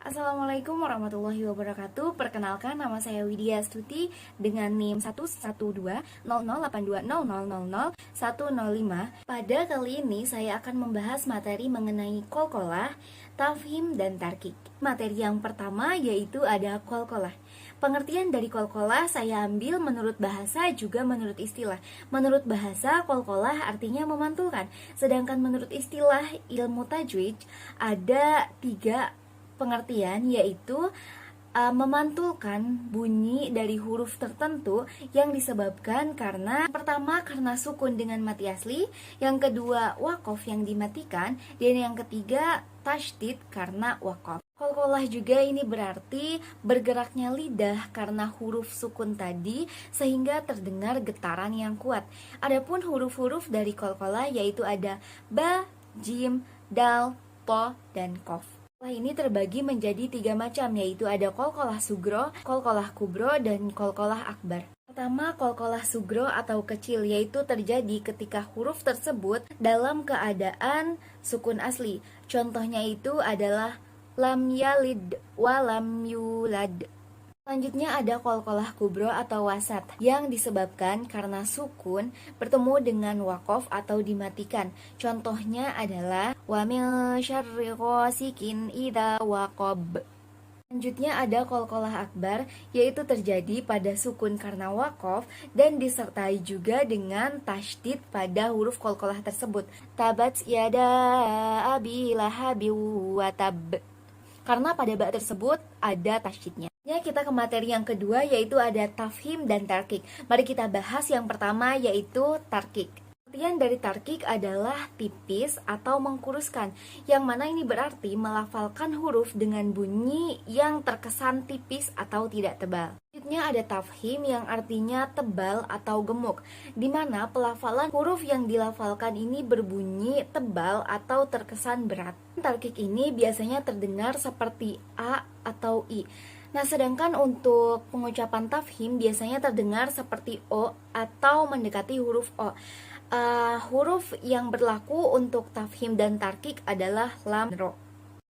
Assalamualaikum warahmatullahi wabarakatuh. Perkenalkan, nama saya Widya Astuti dengan NIM 112008200000105. Pada kali ini saya akan membahas materi mengenai qalqalah, tafhim, dan tarkik. Materi yang pertama yaitu ada qalqalah. Pengertian dari qalqalah saya ambil menurut bahasa juga menurut istilah. Menurut bahasa, qalqalah artinya memantulkan. Sedangkan menurut istilah ilmu tajwid ada 3 pengertian, yaitu memantulkan bunyi dari huruf tertentu yang disebabkan karena pertama karena sukun dengan mati asli, yang kedua waqaf yang dimatikan, dan yang ketiga tasydid karena waqaf. Qalqalah juga ini berarti bergeraknya lidah karena huruf sukun tadi sehingga terdengar getaran yang kuat. Adapun huruf-huruf dari qalqalah yaitu ada ba, jim, dal, to, dan qaf. Qalqalah ini terbagi menjadi 3 macam, yaitu ada qalqalah sugro, qalqalah kubro, dan qalqalah akbar. Pertama, qalqalah sugro atau kecil, yaitu terjadi ketika huruf tersebut dalam keadaan sukun asli. Contohnya itu adalah lam yalid wa lam yulad. Selanjutnya ada qalqalah kubro atau wasat yang disebabkan karena sukun bertemu dengan waqaf atau dimatikan. Contohnya adalah wa min syarri ghasikin idza waqab. Selanjutnya ada qalqalah akbar, yaitu terjadi pada sukun karena waqaf dan disertai juga dengan tasydid pada huruf qalqalah tersebut. Tabat yada abi lahabi wa tab. Karena pada ba tersebut ada tasydidnya. Kita ke materi yang kedua, yaitu ada tafhim dan tarkik. Mari kita bahas yang pertama, yaitu tarkik. Artian dari tarkik adalah tipis atau mengkuruskan, yang mana ini berarti melafalkan huruf dengan bunyi yang terkesan tipis atau tidak tebal. Selanjutnya ada tafhim yang artinya tebal atau gemuk, di mana pelafalan huruf yang dilafalkan ini berbunyi tebal atau terkesan berat. Tarkik ini biasanya terdengar seperti A atau I. Nah, sedangkan untuk pengucapan tafhim biasanya terdengar seperti O atau mendekati huruf O. Huruf yang berlaku untuk tafhim dan tarkik adalah lam, ro.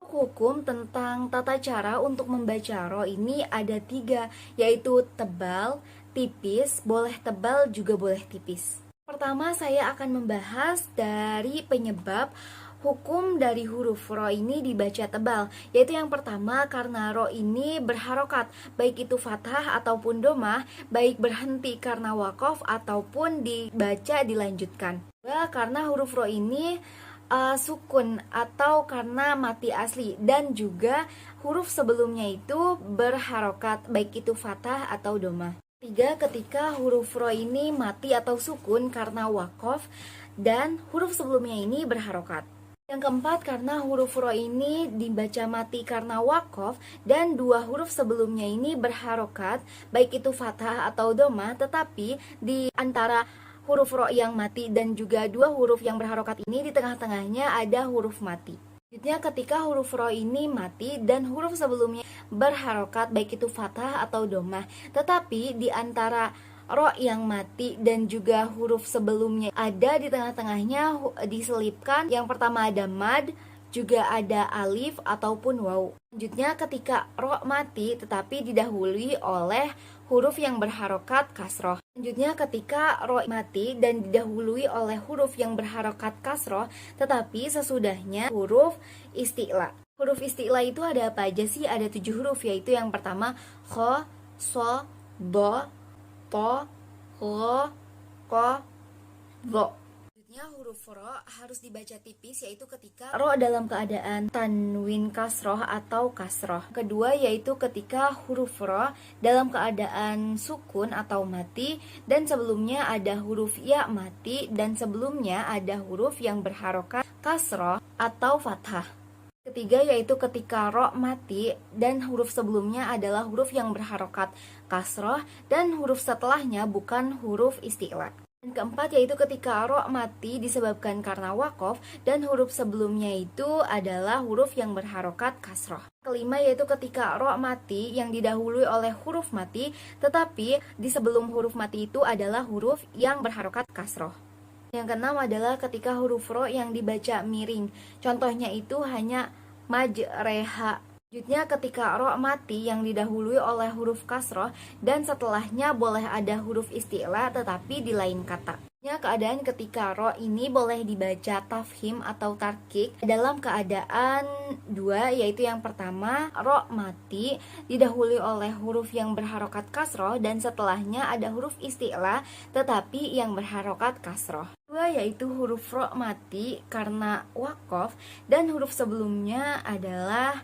Hukum tentang tata cara untuk membaca ro ini ada 3, yaitu tebal, tipis, boleh tebal juga boleh tipis. Pertama, saya akan membahas dari penyebab hukum dari huruf ro ini dibaca tebal, yaitu yang pertama karena ro ini berharokat, baik itu fathah ataupun domah, baik berhenti karena waqaf ataupun dibaca dilanjutkan. Karena huruf ro ini sukun atau karena mati asli, dan juga huruf sebelumnya itu berharokat, baik itu fathah atau domah. 3, ketika huruf ro ini mati atau sukun karena waqaf dan huruf sebelumnya ini berharokat. Yang keempat, karena huruf ro ini dibaca mati karena waqaf dan 2 huruf sebelumnya ini berharokat, baik itu fathah atau domah, tetapi di antara huruf ro yang mati dan juga 2 huruf yang berharokat ini di tengah-tengahnya ada huruf mati. Selanjutnya, ketika huruf ro ini mati dan huruf sebelumnya berharokat, baik itu fathah atau domah, tetapi di antara ro yang mati dan juga huruf sebelumnya ada di tengah-tengahnya diselipkan. Yang pertama ada mad, juga ada alif ataupun waw. Selanjutnya, ketika ro mati tetapi didahului oleh huruf yang berharokat kasroh. Selanjutnya, ketika ro mati dan didahului oleh huruf yang berharokat kasroh tetapi sesudahnya huruf isti'la. Huruf isti'la itu ada apa aja sih? Ada 7 huruf, yaitu yang pertama kho, so, do, to, lo, ko, go. Selanjutnya huruf ro harus dibaca tipis, yaitu ketika ro dalam keadaan tanwin kasroh atau kasroh. Kedua yaitu ketika huruf ro dalam keadaan sukun atau mati dan sebelumnya ada huruf ya mati dan sebelumnya ada huruf yang berharokat kasroh atau fathah. Ketiga yaitu ketika ro mati dan huruf sebelumnya adalah huruf yang berharokat kasroh dan huruf setelahnya bukan huruf isti'la. Dan keempat yaitu ketika ro mati disebabkan karena waqaf dan huruf sebelumnya itu adalah huruf yang berharokat kasroh. Kelima yaitu ketika ro mati yang didahului oleh huruf mati tetapi di sebelum huruf mati itu adalah huruf yang berharokat kasroh. Yang keenam adalah ketika huruf ro yang dibaca miring. Contohnya itu hanya majreha. Selanjutnya ketika ro mati yang didahului oleh huruf kasroh dan setelahnya boleh ada huruf isti'la tetapi di lain kata. Keadaan ketika ro ini boleh dibaca tafhim atau tarkik dalam keadaan dua, yaitu yang pertama ro mati didahului oleh huruf yang berharokat kasroh dan setelahnya ada huruf isti'la tetapi yang berharokat kasroh. Dua yaitu huruf ro mati karena wakof dan huruf sebelumnya adalah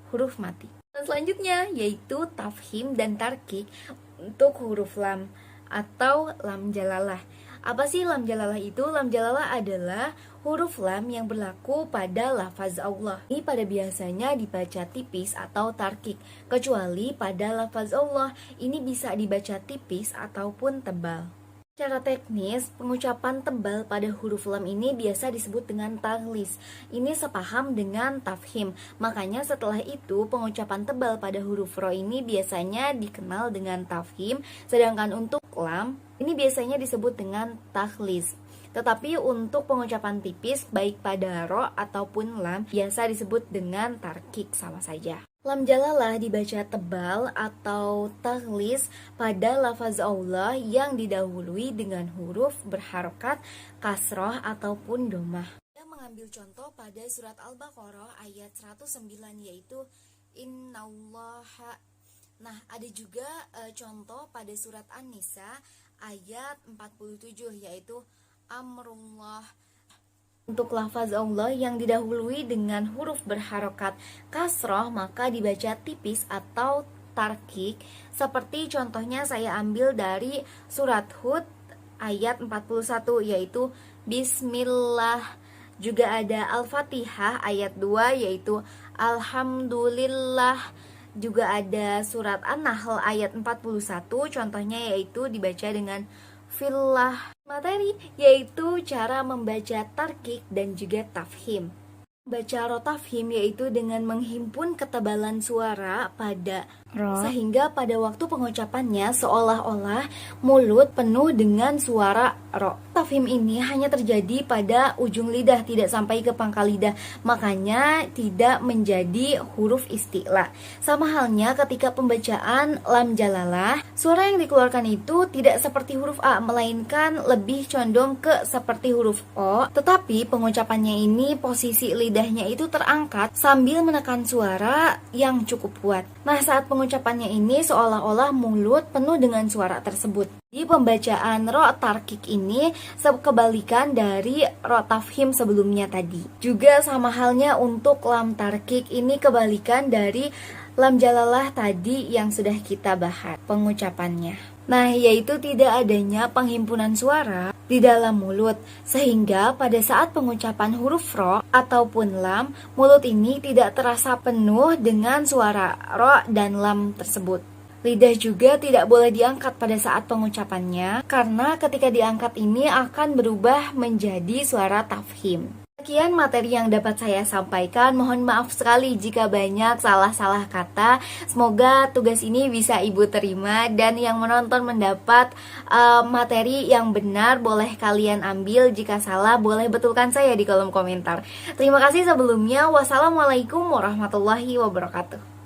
huruf mati. Dan selanjutnya yaitu tafhim dan tarkik untuk huruf lam atau lam jalalah. Apa sih lam jalalah itu? Lam jalalah adalah huruf lam yang berlaku pada lafaz Allah. Ini pada biasanya dibaca tipis atau tarkik, kecuali pada lafaz Allah ini bisa dibaca tipis ataupun tebal. Secara teknis, pengucapan tebal pada huruf lam ini biasa disebut dengan taghlis. Ini sepaham dengan tafhim. Makanya setelah itu, pengucapan tebal pada huruf ro ini biasanya dikenal dengan tafhim, sedangkan untuk lam ini biasanya disebut dengan taghlis. Tetapi untuk pengucapan tipis baik pada ro ataupun lam biasa disebut dengan tarkik sama saja. Lam jalalah dibaca tebal atau taghlis pada lafaz Allah yang didahului dengan huruf berharokat kasroh ataupun domah. Kita mengambil contoh pada surat Al-Baqarah ayat 109 yaitu innallaha. Nah, ada juga contoh pada surat An-Nisa ayat 47 yaitu amrullah. Untuk lafaz Allah yang didahului dengan huruf berharokat kasroh maka dibaca tipis atau tarkik. Seperti contohnya saya ambil dari surat Hud ayat 41 yaitu Bismillah. Juga ada Al-Fatihah ayat 2 yaitu Alhamdulillah. Juga ada surat An-Nahl ayat 41 contohnya yaitu dibaca dengan fillah. Materi yaitu cara membaca tarkik dan juga tafhim. Baca ro tafhim yaitu dengan menghimpun ketebalan suara pada ro sehingga pada waktu pengucapannya seolah-olah mulut penuh dengan suara ro. Tafhim ini hanya terjadi pada ujung lidah, tidak sampai ke pangkal lidah, makanya tidak menjadi huruf isti'la. Sama halnya ketika pembacaan lam jalalah, suara yang dikeluarkan itu tidak seperti huruf A, melainkan lebih condong ke seperti huruf O, tetapi pengucapannya ini posisi lidahnya itu terangkat sambil menekan suara yang cukup kuat. Nah, saat pengucapannya ini seolah-olah mulut penuh dengan suara tersebut. Di pembacaan ro tarkik ini kebalikan dari ro tafhim sebelumnya tadi. Juga sama halnya untuk lam tarkik ini kebalikan dari lam jalalah tadi yang sudah kita bahas pengucapannya. Nah, yaitu tidak adanya penghimpunan suara di dalam mulut, sehingga pada saat pengucapan huruf ro ataupun lam, mulut ini tidak terasa penuh dengan suara ro dan lam tersebut. Lidah juga tidak boleh diangkat pada saat pengucapannya, karena ketika diangkat ini akan berubah menjadi suara tafhim. Sekian materi yang dapat saya sampaikan. Mohon maaf sekali jika banyak salah-salah kata. Semoga tugas ini bisa Ibu terima dan yang menonton mendapat materi yang benar. Boleh kalian ambil, jika salah boleh betulkan saya di kolom komentar. Terima kasih sebelumnya. Wassalamualaikum warahmatullahi wabarakatuh.